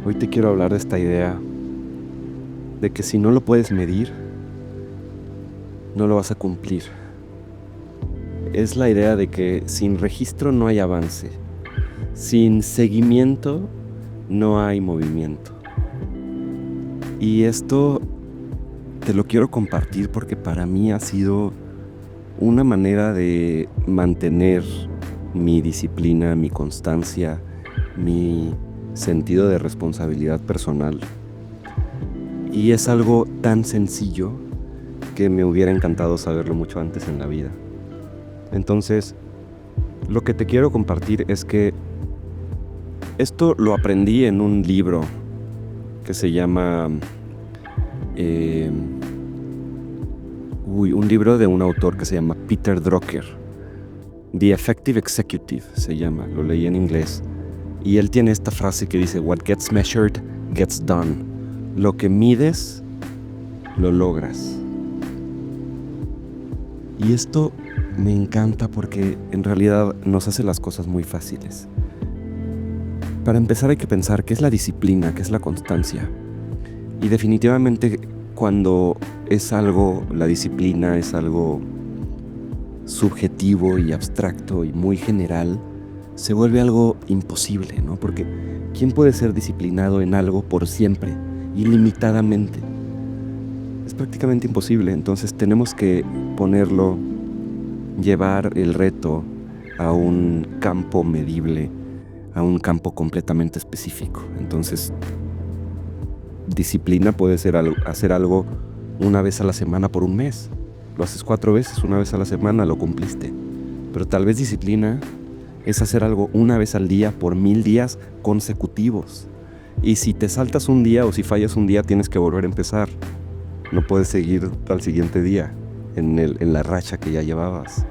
Hoy te quiero hablar de esta idea de que si no lo puedes medir, no lo vas a cumplir. Es la idea de que sin registro no hay avance, sin seguimiento no hay movimiento. Y esto te lo quiero compartir porque para mí ha sido una manera de mantener mi disciplina, mi constancia, mi sentido de responsabilidad personal. Y es algo tan sencillo que me hubiera encantado saberlo mucho antes en la vida. Entonces, lo que te quiero compartir es que esto lo aprendí en un libro que se llama... un libro de un autor que se llama Peter Drucker. The Effective Executive se llama, lo leí en inglés. Y él tiene esta frase que dice, "What gets measured gets done". Lo que mides, lo logras. Y esto me encanta porque en realidad nos hace las cosas muy fáciles. Para empezar hay que pensar qué es la disciplina, qué es la constancia. Y definitivamente cuando es algo, la disciplina es algo subjetivo y abstracto y muy general, se vuelve algo imposible, ¿no? Porque ¿quién puede ser disciplinado en algo por siempre, ilimitadamente? Es prácticamente imposible, entonces tenemos que llevar el reto a un campo medible, a un campo completamente específico. Entonces, disciplina puede ser hacer algo una vez a la semana por un mes. Lo haces 4 veces, una vez a la semana, lo cumpliste. Pero tal vez disciplina es hacer algo una vez al día por 1000 días consecutivos. Y si te saltas un día o si fallas un día, tienes que volver a empezar. No puedes seguir al siguiente día en la racha que ya llevabas.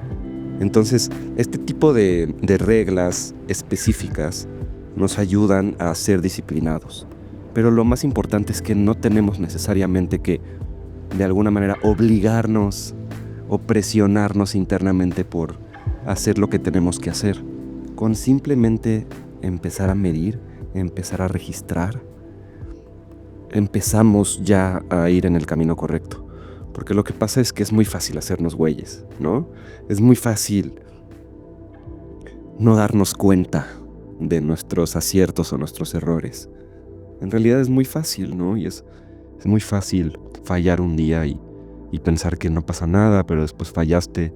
Entonces, este tipo de reglas específicas nos ayudan a ser disciplinados. Pero lo más importante es que no tenemos necesariamente que, de alguna manera, obligarnos o presionarnos internamente por hacer lo que tenemos que hacer. Con simplemente empezar a medir, empezar a registrar, empezamos ya a ir en el camino correcto. Porque lo que pasa es que es muy fácil hacernos güeyes, ¿no? Es muy fácil no darnos cuenta de nuestros aciertos o nuestros errores. En realidad es muy fácil, ¿no? Y es muy fácil fallar un día y pensar que no pasa nada, pero después fallaste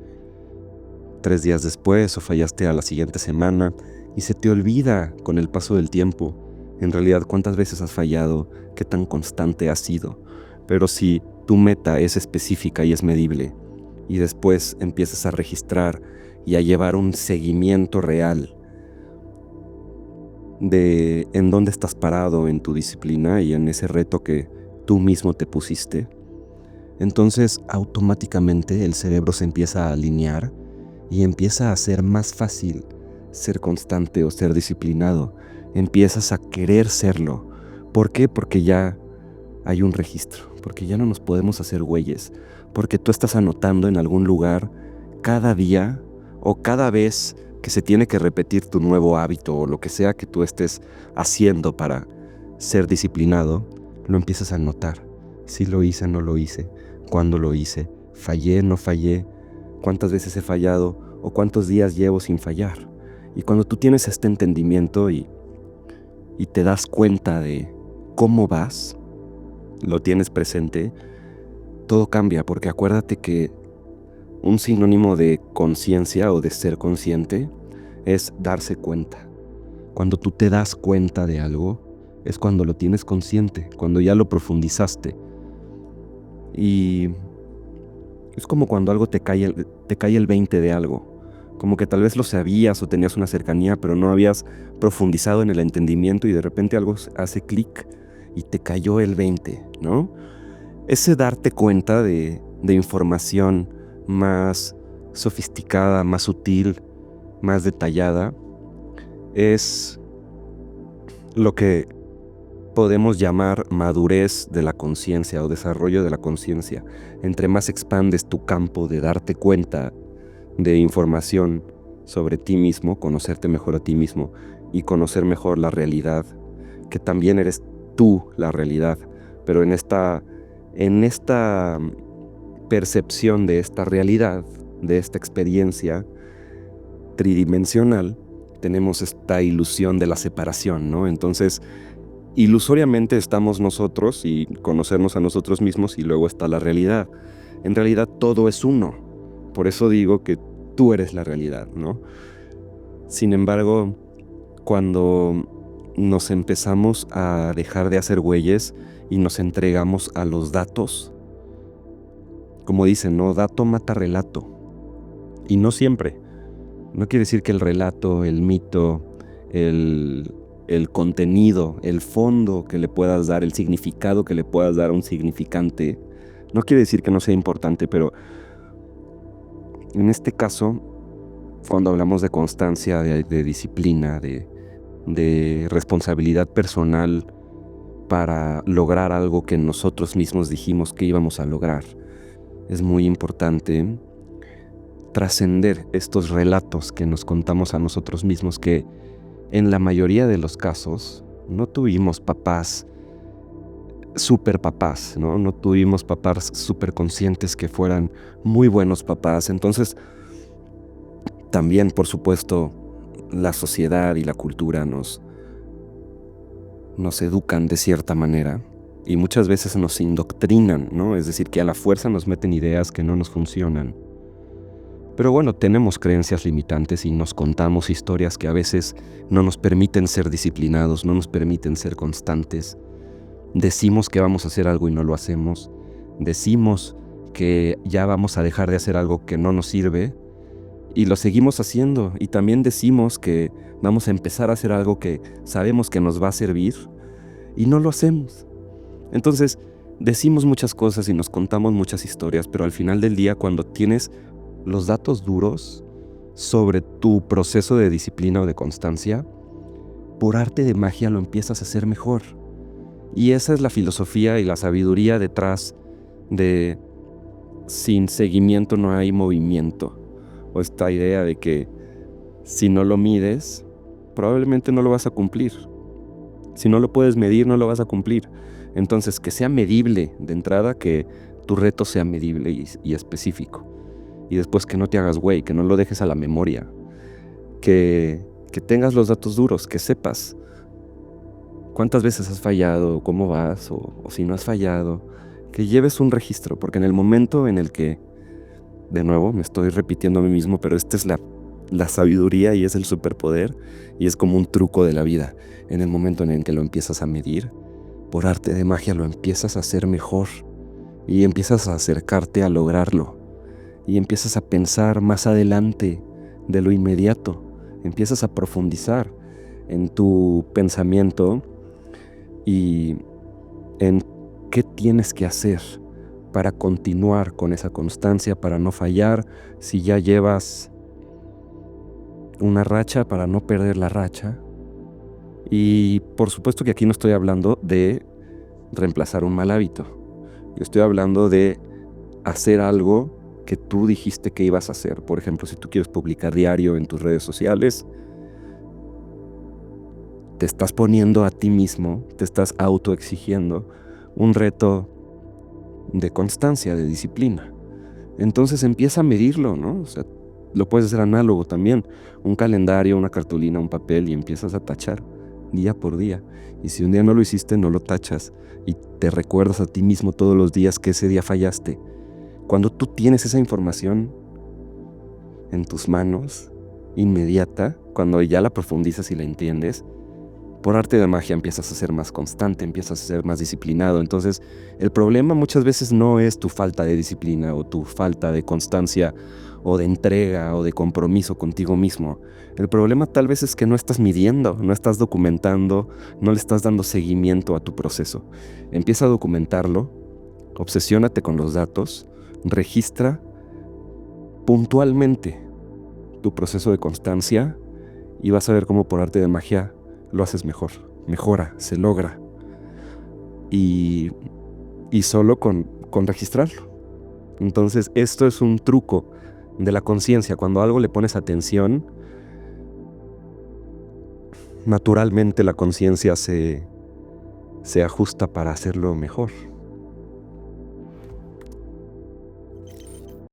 3 días después o fallaste a la siguiente semana y se te olvida con el paso del tiempo en realidad cuántas veces has fallado, qué tan constante has sido. Pero si tu meta es específica y es medible y después empiezas a registrar y a llevar un seguimiento real de en dónde estás parado en tu disciplina y en ese reto que tú mismo te pusiste, entonces automáticamente el cerebro se empieza a alinear y empieza a ser más fácil ser constante o ser disciplinado. Empiezas a querer serlo. ¿Por qué? Porque ya hay un registro, porque ya no nos podemos hacer güeyes, porque tú estás anotando en algún lugar cada día o cada vez que se tiene que repetir tu nuevo hábito o lo que sea que tú estés haciendo para ser disciplinado, lo empiezas a anotar. Si lo hice, no lo hice, cuándo lo hice, fallé, no fallé, cuántas veces he fallado o cuántos días llevo sin fallar. Y cuando tú tienes este entendimiento y te das cuenta de cómo vas, lo tienes presente, todo cambia, porque acuérdate que un sinónimo de conciencia o de ser consciente es darse cuenta. Cuando tú te das cuenta de algo, es cuando lo tienes consciente, cuando ya lo profundizaste. Y es como cuando algo te cae el 20 de algo. Como que tal vez lo sabías o tenías una cercanía, pero no habías profundizado en el entendimiento y de repente algo hace clic y te cayó el 20, ¿no? Ese darte cuenta de información más sofisticada, más sutil, más detallada, es lo que podemos llamar madurez de la conciencia o desarrollo de la conciencia. Entre más expandes tu campo de darte cuenta de información sobre ti mismo, conocerte mejor a ti mismo y conocer mejor la realidad, que también eres tú la realidad, pero en esta percepción de esta realidad, de esta experiencia tridimensional, tenemos esta ilusión de la separación, ¿no? Entonces, ilusoriamente estamos nosotros y conocernos a nosotros mismos y luego está la realidad. En realidad todo es uno. Por eso digo que tú eres la realidad, ¿no? Sin embargo, cuando nos empezamos a dejar de hacer güeyes y nos entregamos a los datos, como dicen, ¿no? Dato mata relato. Y no siempre. No quiere decir que el relato, el mito, el contenido, el fondo que le puedas dar, el significado que le puedas dar a un significante, no quiere decir que no sea importante, pero en este caso, cuando hablamos de constancia, de disciplina, de responsabilidad personal para lograr algo que nosotros mismos dijimos que íbamos a lograr, es muy importante trascender estos relatos que nos contamos a nosotros mismos, que en la mayoría de los casos no tuvimos papás super papás, ¿no? No tuvimos papás súper conscientes que fueran muy buenos papás. Entonces, también, por supuesto, la sociedad y la cultura nos educan de cierta manera y muchas veces nos indoctrinan, ¿no? Es decir, que a la fuerza nos meten ideas que no nos funcionan. Pero bueno, tenemos creencias limitantes y nos contamos historias que a veces no nos permiten ser disciplinados, no nos permiten ser constantes. Decimos que vamos a hacer algo y no lo hacemos. Decimos que ya vamos a dejar de hacer algo que no nos sirve y lo seguimos haciendo. Y también decimos que vamos a empezar a hacer algo que sabemos que nos va a servir y no lo hacemos. Entonces, decimos muchas cosas y nos contamos muchas historias, pero al final del día, cuando tienes los datos duros sobre tu proceso de disciplina o de constancia, por arte de magia lo empiezas a hacer mejor. Y esa es la filosofía y la sabiduría detrás de sin seguimiento no hay movimiento. O esta idea de que si no lo mides, probablemente no lo vas a cumplir. Si no lo puedes medir, no lo vas a cumplir. Entonces, que sea medible de entrada, que tu reto sea medible y específico. Y después que no te hagas güey, que no lo dejes a la memoria. Que tengas los datos duros, que sepas cuántas veces has fallado, cómo vas, o si no has fallado. Que lleves un registro, porque en el momento en el que, de nuevo, me estoy repitiendo a mí mismo, pero esta es la sabiduría y es el superpoder y es como un truco de la vida. En el momento en el que lo empiezas a medir, por arte de magia lo empiezas a hacer mejor y empiezas a acercarte a lograrlo y empiezas a pensar más adelante de lo inmediato, empiezas a profundizar en tu pensamiento y en qué tienes que hacer para continuar con esa constancia, para no fallar. Si ya llevas una racha, para no perder la racha. Y por supuesto que aquí no estoy hablando de reemplazar un mal hábito. Yo estoy hablando de hacer algo que tú dijiste que ibas a hacer. Por ejemplo, si tú quieres publicar diario en tus redes sociales, te estás poniendo a ti mismo, te estás autoexigiendo un reto de constancia, de disciplina. Entonces empieza a medirlo, ¿no? O sea, lo puedes hacer análogo también. Un calendario, una cartulina, un papel y empiezas a tachar día por día. Y si un día no lo hiciste, no lo tachas. Y te recuerdas a ti mismo todos los días que ese día fallaste. Cuando tú tienes esa información en tus manos, inmediata, cuando ya la profundizas y la entiendes, por arte de magia empiezas a ser más constante, empiezas a ser más disciplinado. Entonces, el problema muchas veces no es tu falta de disciplina o tu falta de constancia o de entrega o de compromiso contigo mismo. El problema tal vez es que no estás midiendo, no estás documentando, no le estás dando seguimiento a tu proceso. Empieza a documentarlo, obsesiónate con los datos, registra puntualmente tu proceso de constancia y vas a ver cómo por arte de magia lo haces mejor, mejora, se logra. Y solo con registrarlo. Entonces, esto es un truco de la conciencia. Cuando a algo le pones atención, naturalmente la conciencia se se ajusta para hacerlo mejor.